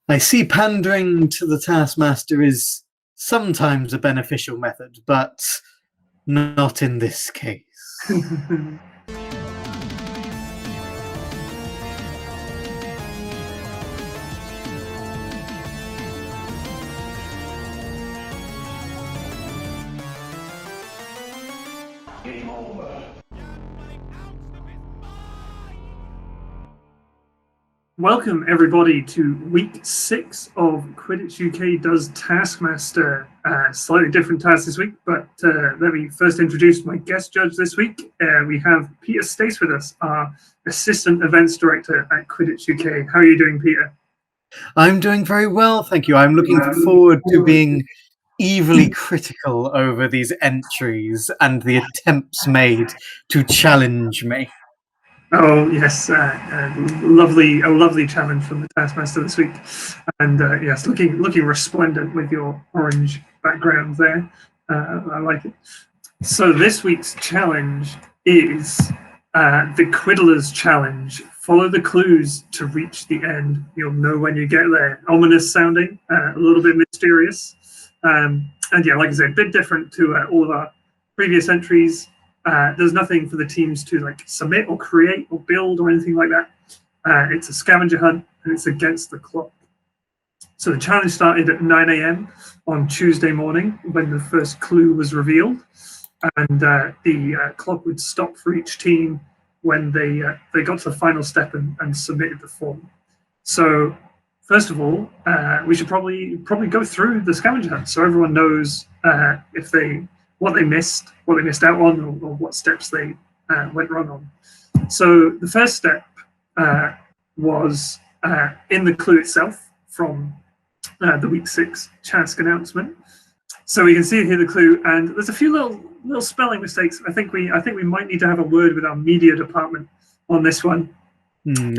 I see pandering to the Taskmaster is sometimes a beneficial method, but not in this case. Game over. Welcome everybody to week 6 of QuidditchUK does Taskmaster. Slightly different task this week, but let me first introduce my guest judge this week. We have Peter Stace with us, our Assistant Events Director at QuidditchUK. How are you doing, Peter? I'm doing very well, thank you. I'm looking forward to being evilly critical over these entries and the attempts made to challenge me. Oh yes, a lovely challenge from the Taskmaster this week, and yes, looking resplendent with your orange background there. I like it. So this week's challenge is the Quiddler's challenge. Follow the clues to reach the end. You'll know when you get there. Ominous sounding, a little bit mysterious, and yeah, like I said, a bit different to all of our previous entries. There's nothing for the teams to like submit or create or build or anything like that. It's a scavenger hunt and it's against the clock. So the challenge started at 9 a.m. on Tuesday morning when the first clue was revealed, and the clock would stop for each team when they got to the final step and submitted the form. So first of all, we should probably go through the scavenger hunt so everyone knows what they missed out on, or what steps they went wrong on. So the first step was in the clue itself from the week 6 task announcement. So we can see here the clue, and there's a few little spelling mistakes. I think we might need to have a word with our media department on this one.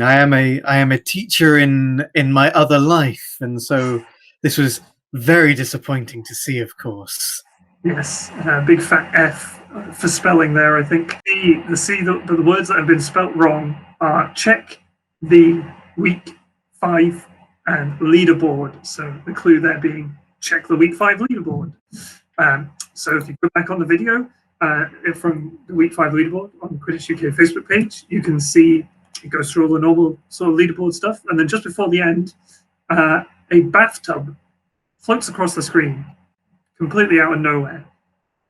I am a teacher in my other life, and so this was very disappointing to see, of course. Yes, big fat F for spelling there, I think. The words that have been spelt wrong are check the week 5 and leaderboard. So the clue there being check the week 5 leaderboard. So if you go back on the video from the week 5 leaderboard on QuidditchUK Facebook page, you can see it goes through all the normal sort of leaderboard stuff. And then just before the end, a bathtub floats across the screen, completely out of nowhere.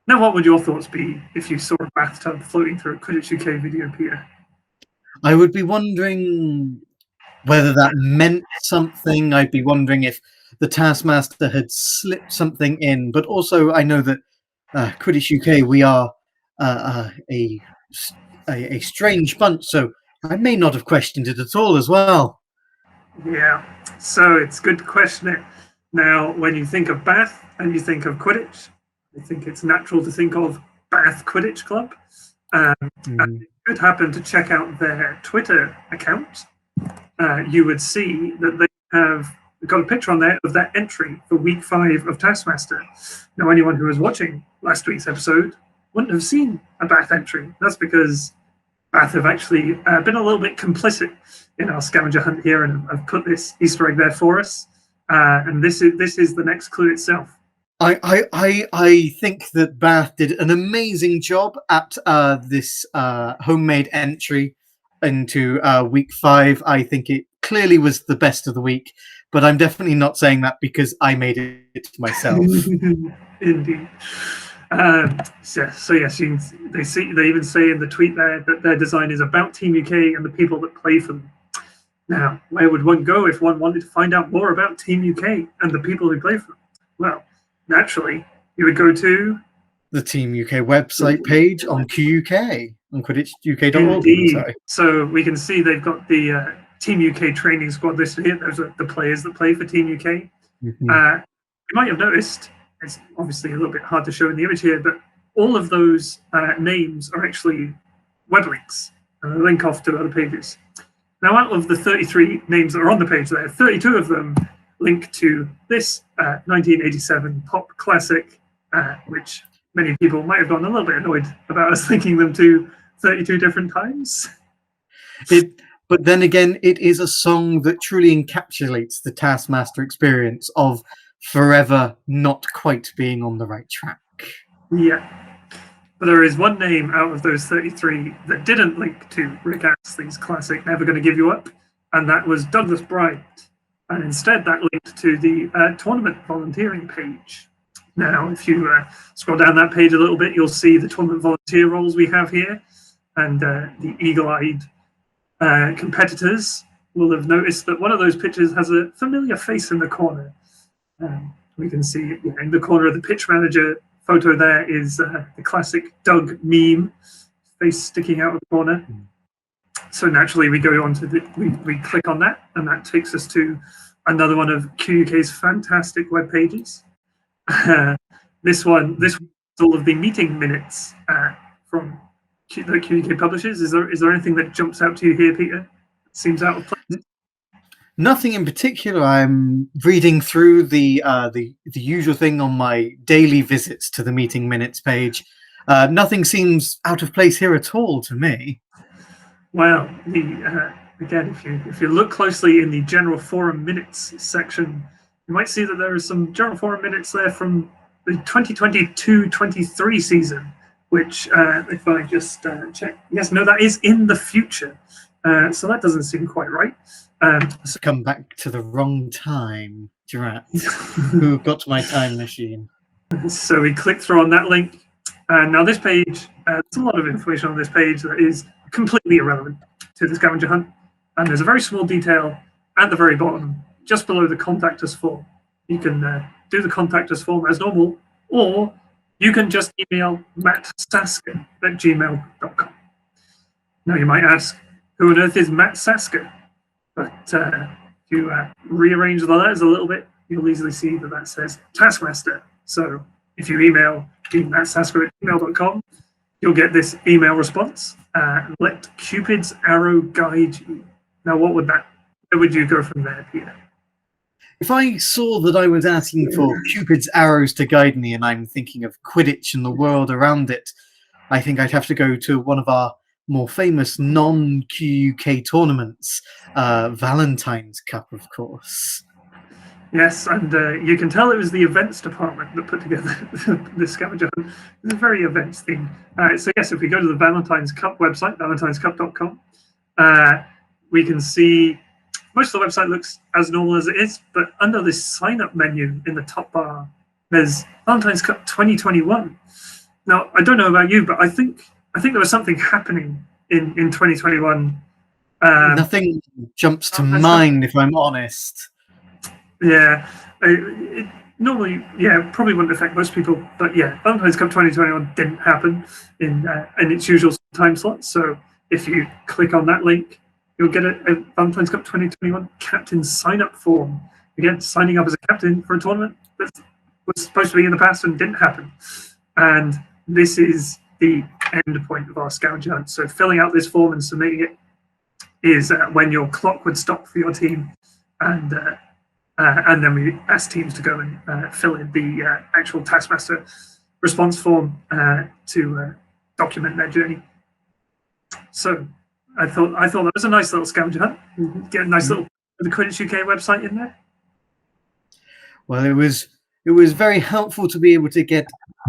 Now, what would your thoughts be if you saw a bathtub floating through a QuidditchUK video, Peter? I would be wondering whether that meant something. I'd be wondering if the Taskmaster had slipped something in. But also, I know that QuidditchUK, we are a strange bunch, so I may not have questioned it at all as well. Yeah, so it's good to question it. Now, when you think of Bath and you think of Quidditch, I think it's natural to think of Bath Quidditch Club. And if you could happen to check out their Twitter account, you would see that they have got a picture on there of that entry for week 5 of Taskmaster. Now, anyone who was watching last week's episode wouldn't have seen a Bath entry. That's because Bath have actually been a little bit complicit in our scavenger hunt here and have put this Easter egg there for us. And this is the next clue itself. I think that Bath did an amazing job at this homemade entry into week 5. I think it clearly was the best of the week, but I'm definitely not saying that because I made it myself. Indeed. So yes, they even say in the tweet there that their design is about Team UK and the people that play for them. Now, where would one go if one wanted to find out more about Team UK and the people who play for them? Well, naturally, you would go to the Team UK website page on QUK, on QuidditchUK.org. Indeed. So we can see they've got the Team UK training squad listed here. Those are the players that play for Team UK. Mm-hmm. You might have noticed, it's obviously a little bit hard to show in the image here, but all of those names are actually web links and a link off to other pages. Now, out of the 33 names that are on the page there, 32 of them link to this 1987 pop classic, which many people might have gotten a little bit annoyed about us linking them to 32 different times. But then again, it is a song that truly encapsulates the Taskmaster experience of forever not quite being on the right track. Yeah. But there is one name out of those 33 that didn't link to Rick Astley's classic Never Gonna Give You Up, and that was Douglas Bryant. And instead that linked to the tournament volunteering page. Now, if you scroll down that page a little bit, you'll see the tournament volunteer roles we have here, and the eagle-eyed competitors will have noticed that one of those pictures has a familiar face in the corner. We can see in the corner of the pitch manager photo there is the classic Doug meme, face sticking out of the corner. So naturally we go on to we click on that, and that takes us to another one of QUK's fantastic web pages. This one is all of the meeting minutes from the QUK publishers. Is there anything that jumps out to you here, Peter? Seems out of place. Nothing in particular. I'm reading through the usual thing on my daily visits to the meeting minutes page. Nothing seems out of place here at all to me. Well, again, if you look closely in the general forum minutes section, you might see that there are some general forum minutes there from the 2022-23 season, which, if I just check, yes, no, that is in the future. So that doesn't seem quite right. So come back to the wrong time, Giraffe. Who got my time machine? So we click through on that link. Now this page, there's a lot of information on this page that is completely irrelevant to the scavenger hunt. And there's a very small detail at the very bottom, just below the contact us form. You can do the contact us form as normal, or you can just email mattsasker@gmail.com. Now you might ask, who on earth is Matt Sasker? But if you rearrange the letters a little bit, you'll easily see that that says Taskmaster. So if you email mattsasker@gmail.com, you'll get this email response. Let Cupid's arrow guide you. Now, where would you go from there, Peter? If I saw that I was asking for Cupid's arrows to guide me, and I'm thinking of Quidditch and the world around it, I think I'd have to go to one of our more famous non-QUK tournaments, Valentine's Cup, of course. Yes, and you can tell it was the events department that put together the scavenger hunt. It's a very events theme. So yes, if we go to the Valentine's Cup website, valentinescup.com, we can see most of the website looks as normal as it is, but under this sign-up menu in the top bar, there's Valentine's Cup 2021. Now, I don't know about you, but I think there was something happening in 2021. Nothing jumps to mind, if I'm honest. Yeah, it normally, probably wouldn't affect most people, but yeah, Valentine's Cup 2021 didn't happen in its usual time slot. So if you click on that link, you'll get a Valentine's Cup 2021 captain sign-up form. Again, signing up as a captain for a tournament that was supposed to be in the past and didn't happen. And this is the end point of our scavenger hunt. So filling out this form and submitting it is when your clock would stop for your team, and then we ask teams to go and fill in the actual Taskmaster response form to document their journey. So I thought that was a nice little scavenger hunt. Get a nice little the QuidditchUK website in there. Well, it was very helpful to be able to get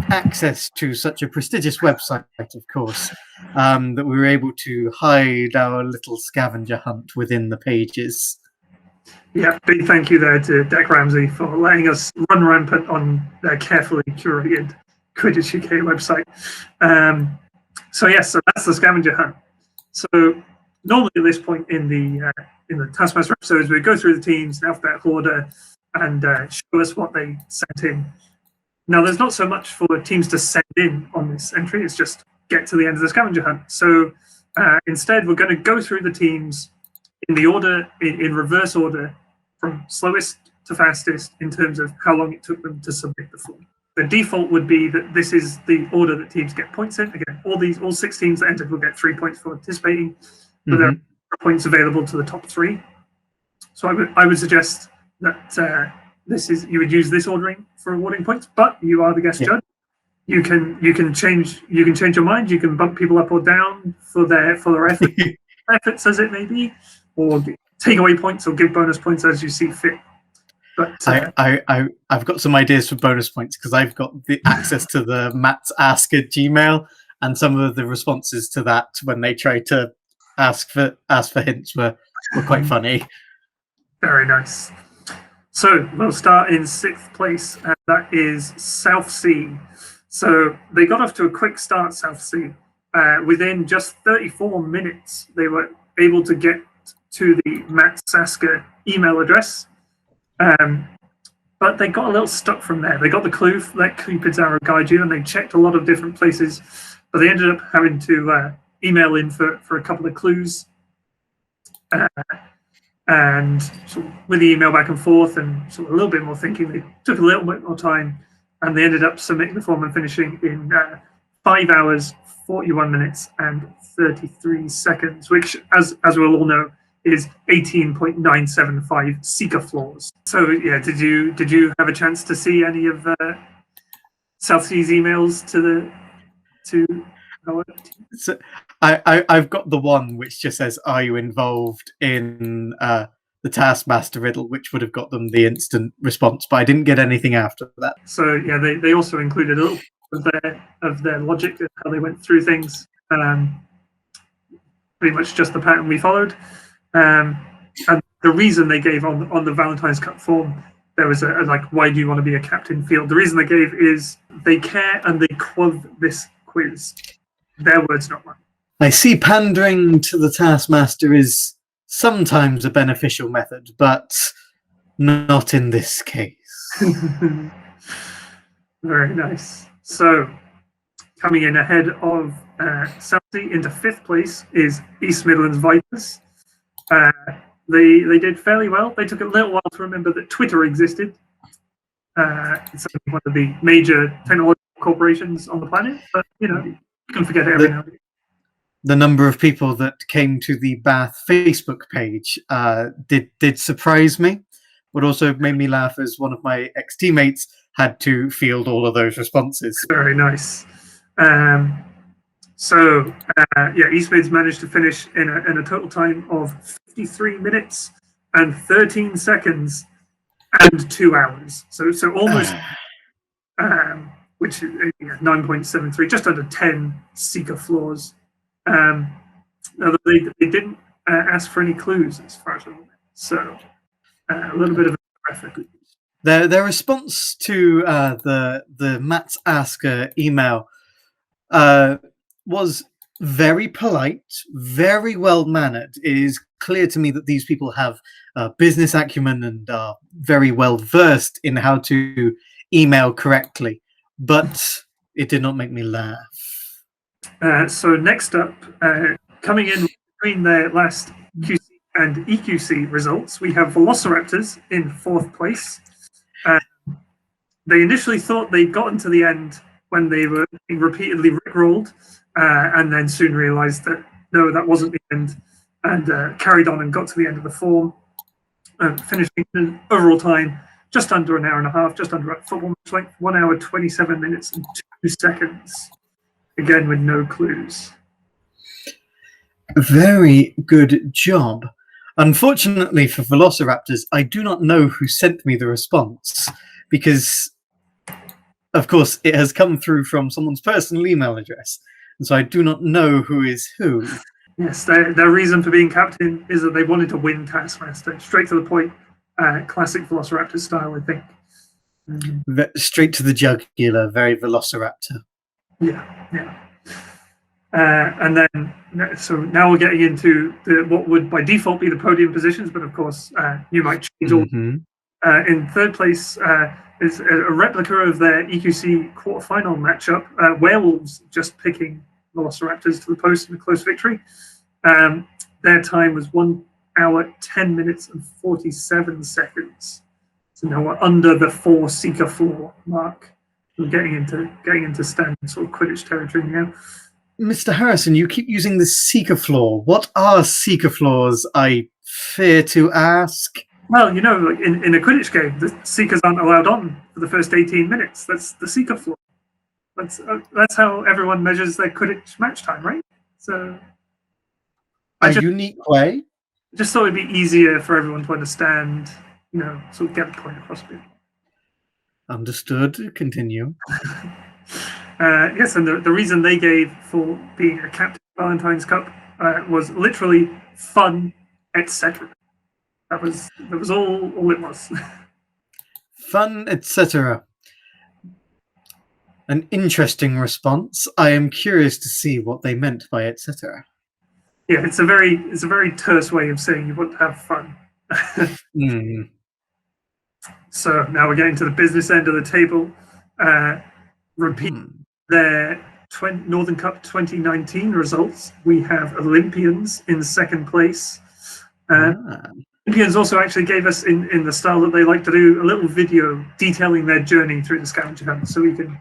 access to such a prestigious website, of course, that we were able to hide our little scavenger hunt within the pages. Yeah, big thank you there to Deck Ramsey for letting us run rampant on their carefully curated QuidditchUK website. So that's the scavenger hunt. So normally at this point in the Taskmaster episodes, we go through the teams in alphabetical order and show us what they sent in. Now, there's not so much for teams to send in on this entry. It's just get to the end of the scavenger hunt. So instead, we're going to go through the teams in the order, in reverse order, from slowest to fastest in terms of how long it took them to submit the form. The default would be that this is the order that teams get points in. Again, all 6 teams that entered will get 3 points for participating, but there are points available to the top 3. So I would suggest that you would use this ordering for awarding points, but you are the guest judge. You can change your mind. You can bump people up or down for their effort. efforts as it may be, or take away points or give bonus points as you see fit. But I've got some ideas for bonus points because I've got the access to the Matt's Ask at Gmail, and some of the responses to that when they try to ask for hints were quite funny. Very nice. So we'll start in 6th place, and that is South Sea. So they got off to a quick start, South Sea. Within just 34 minutes, they were able to get to the Matt Sasker email address. But they got a little stuck from there. They got the clue, let Cupid's arrow guide you, and they checked a lot of different places, but they ended up having to email in for a couple of clues. And sort of with the email back and forth and sort of a little bit more thinking, they took a little bit more time, and they ended up submitting the form and finishing in 5 hours, 41 minutes, and 33 seconds, which, as we'll all know, is 18.975 seeker floors. So yeah, did you have a chance to see any of South Sea's emails to Howard? So I've got the one which just says, "Are you involved in the Taskmaster riddle?" which would have got them the instant response, but I didn't get anything after that. So yeah, they also included a little of their logic and how they went through things. Pretty much just the pattern we followed. And the reason they gave on the Valentine's Cup form, there was a like, why do you want to be a captain field? The reason they gave is they care and they quote this quiz. Their words, not mine. I see pandering to the Taskmaster is sometimes a beneficial method, but not in this case. Very nice. So, coming in ahead of Southsea into 5th place is East Midlands Vipers. They did fairly well. They took a little while to remember that Twitter existed. It's one of the major technological corporations on the planet, but you can forget it every now and again. The number of people that came to the Bath Facebook page did surprise me, but also made me laugh as one of my ex-teammates had to field all of those responses. Very nice. East Mids managed to finish in a total time of 53 minutes and 13 seconds and 2 hours. So almost, which is 9.73, just under 10 seeker floors. They didn't ask for any clues as far as I know. So a little bit of effort. Their response to the Matt's Asker email was very polite, very well mannered. It is clear to me that these people have business acumen and are very well versed in how to email correctly, but it did not make me laugh. So next up, coming in between their last QC and EQC results, we have Velociraptors in 4th place. They initially thought they'd gotten to the end when they were being repeatedly rickrolled, and then soon realised that no, that wasn't the end, and carried on and got to the end of the form, finishing an overall time just under an hour and a half, just under a football match length, 1 hour, 27 minutes and 2 seconds. Again, with no clues. Very good job. Unfortunately for Velociraptors, I do not know who sent me the response, because, of course, it has come through from someone's personal email address, and so I do not know who is who. Yes, their reason for being captain is that they wanted to win Taskmaster. Straight to the point, classic Velociraptor style, I think. Straight to the jugular, very Velociraptor. Yeah. And then, so now we're getting into what would by default be the podium positions, but of course, you might change all. In 3rd place is a replica of their EQC quarterfinal matchup, Werewolves just picking Velociraptors to the post in a close victory. Their time was 1 hour, 10 minutes and 47 seconds. So now we're under the 4 seeker floor mark. We're getting into standard sort of Quidditch territory now. Mr. Harrison, you keep using the seeker floor. What are seeker floors, I fear to ask? Well, like in a Quidditch game, the seekers aren't allowed on for the first 18 minutes. That's the seeker floor. That's how everyone measures their Quidditch match time, right? So a unique way. Just thought it'd be easier for everyone to understand, sort of get the point across a bit. Understood. Continue. Yes, and the reason they gave for being a captain of Valentine's Cup was literally fun, etc. That was all it was. Fun, etc. An interesting response. I am curious to see what they meant by etc. Yeah, it's a very terse way of saying you want to have fun. So now we're getting to the business end of the table. Repeat their Northern Cup 2019 results. We have Olympians in second place. Olympians also actually gave us, in the style that they like to do, a little video detailing their journey through the scavenger hunt, so we can.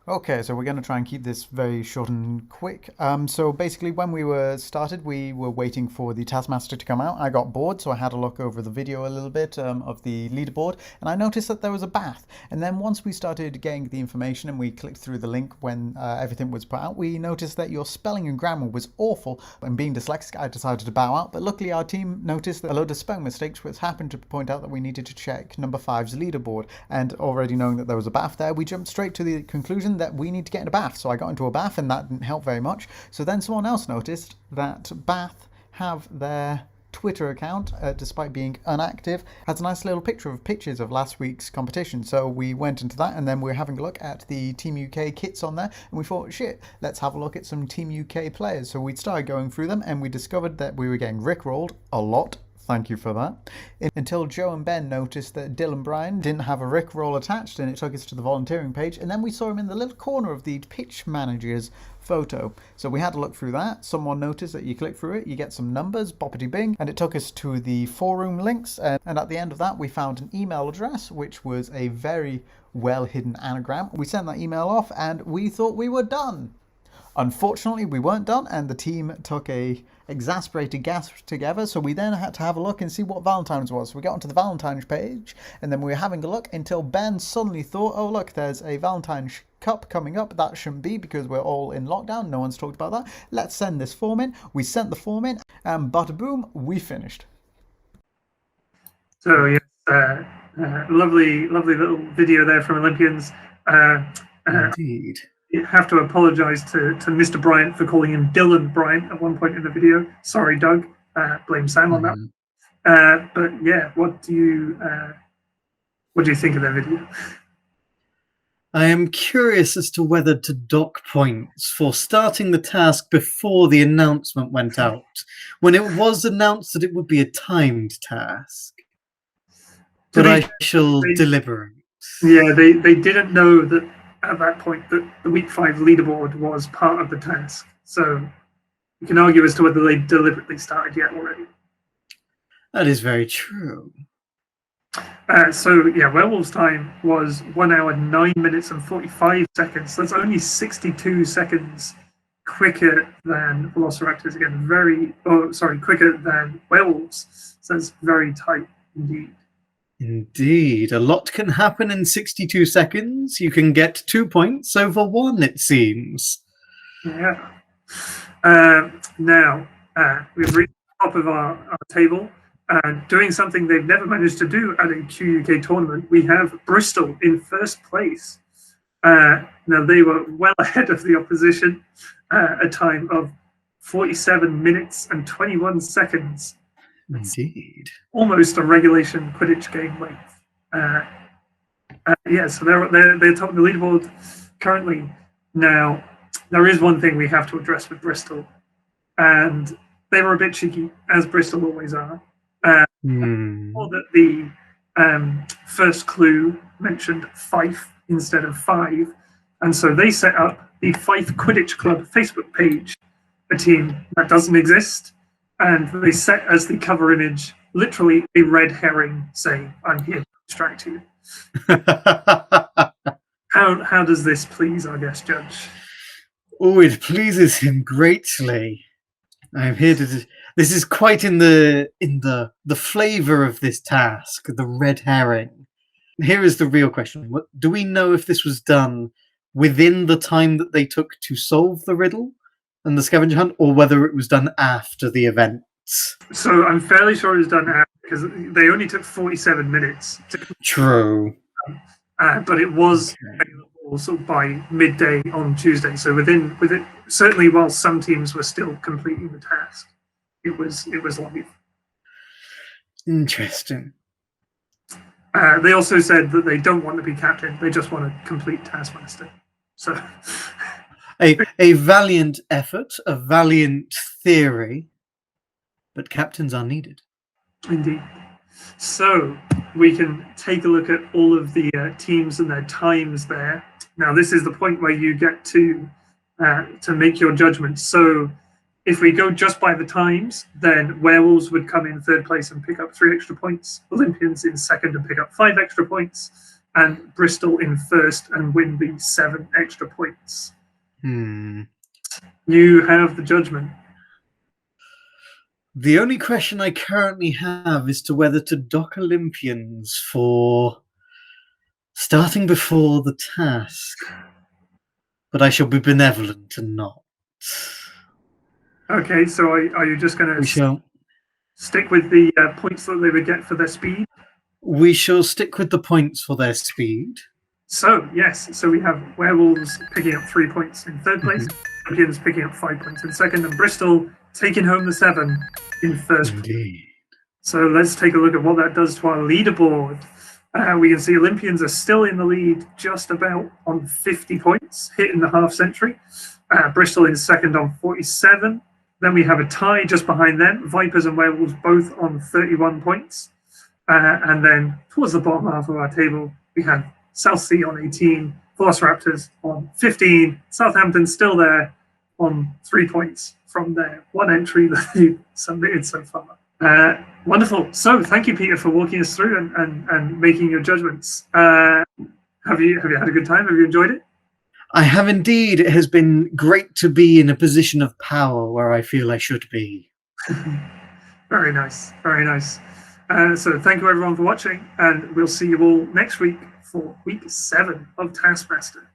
Okay, so we're going to try and keep this very short and quick. So basically, when we were started, we were waiting for the Taskmaster to come out. I got bored, so I had a look over the video a little bit of the leaderboard, and I noticed that there was a bath. And then once we started getting the information and we clicked through the link when everything was put out, we noticed that your spelling and grammar was awful. And being dyslexic, I decided to bow out. But luckily, our team noticed that a load of spelling mistakes, which happened to point out that we needed to check number 5's leaderboard. And already knowing that there was a bath there, we jumped straight to the conclusion that we need to get in a bath. So I got into a bath and that didn't help very much. So then someone else noticed that Bath have their Twitter account, despite being inactive, has a nice little pictures of last week's competition. So we went into that, and then we were having a look at the Team UK kits on there, and we thought, shit, let's have a look at some Team UK players. So we started going through them, and we discovered that we were getting rickrolled a lot. Thank you for that. Until Joe and Ben noticed that Dylan Bryan didn't have a rickroll attached, and it took us to the volunteering page, and then we saw him in the little corner of the pitch manager's photo. So we had to look through that. Someone noticed that you click through it, you get some numbers, boppity bing, and it took us to the forum links, and at the end of that we found an email address, which was a very well hidden anagram. We sent that email off, and we thought we were done. Unfortunately, we weren't done, and the team took a exasperated gasp together, so we then had to have a look and see what Valentine's was. So we got onto the Valentine's page, and then we were having a look until Ben suddenly thought, oh look, there's a Valentine's Cup coming up. That shouldn't be, because we're all in lockdown. No one's talked about that. Let's send this form in. We sent the form in, and bada boom, we finished. So yes, lovely little video there from Olympians. Indeed. You have to apologise to Mr. Bryant for calling him Dylan Bryant at one point in the video. Sorry, Doug. Blame Sam on that. But yeah, what do you think of that video? I am curious as to whether to dock points for starting the task before the announcement went out, when it was announced that it would be a timed task. But I shall deliberate. Yeah, they didn't know that at that point that the week 5 leaderboard was part of the task. So you can argue as to whether they deliberately started yet already. That is very true. So yeah, Werewolves time was 1 hour 9 minutes and 45 seconds. That's only 62 seconds quicker than Velociraptors. Again, quicker than Werewolves. So it's very tight indeed. Indeed. A lot can happen in 62 seconds. You can get 2 points over 1, it seems. Yeah. Now, we've reached the top of our table. Doing something they've never managed to do at a QUK tournament, we have Bristol in first place. Now, they were well ahead of the opposition, a time of 47 minutes and 21 seconds. Indeed. Almost a regulation Quidditch game length. Yeah, so they're top of the leaderboard currently. Now, there is one thing we have to address with Bristol, and they were a bit cheeky, as Bristol always are. Or that the first clue mentioned Fife instead of 5, and so they set up the Fife Quidditch Club Facebook page, a team that doesn't exist, and they set as the cover image literally a red herring saying, "I'm here to distract you." How does this please our guest judge? Oh, it pleases him greatly. I am here to. This is quite in the flavour of this task, the red herring. Here is the real question: do we know if this was done within the time that they took to solve the riddle, and the scavenger hunt, or whether it was done after the events. So I'm fairly sure it was done after, because they only took 47 minutes to True. but it was available sort of by midday on Tuesday. So within certainly while some teams were still completing the task, it was live. Interesting. They also said that they don't want to be captain; they just want to complete Taskmaster. So a valiant effort, a valiant theory, but captains are needed. Indeed. So we can take a look at all of the teams and their times there. Now, this is the point where you get to make your judgment. So if we go just by the times, then Werewolves would come in third place and pick up 3 extra points. Olympians in second and pick up 5 extra points. And Bristol in first and win the 7 extra points. You have the judgment. The only question I currently have is to whether to dock Olympians for starting before the task. But I shall be benevolent and not. Okay, so are you just going to stick with the points that they would get for their speed? We shall stick with the points for their speed. So, yes, so we have Werewolves picking up 3 points in third place, Olympians picking up 5 points in second, and Bristol taking home the 7 in first. Indeed. So let's take a look at what that does to our leaderboard. We can see Olympians are still in the lead, just about on 50 points, hitting the half century. Bristol in second on 47. Then we have a tie just behind them, Vipers and Werewolves both on 31 points. And then towards the bottom half of our table, we have Southsea on 18, Velociraptors on 15, Southampton still there on 3 points from their one entry that they've submitted so far. Wonderful. So thank you, Peter, for walking us through and making your judgments. Have you had a good time? Have you enjoyed it? I have indeed. It has been great to be in a position of power where I feel I should be. Very nice. Very nice. So thank you everyone for watching, and we'll see you all next week for week 7 of Taskmaster.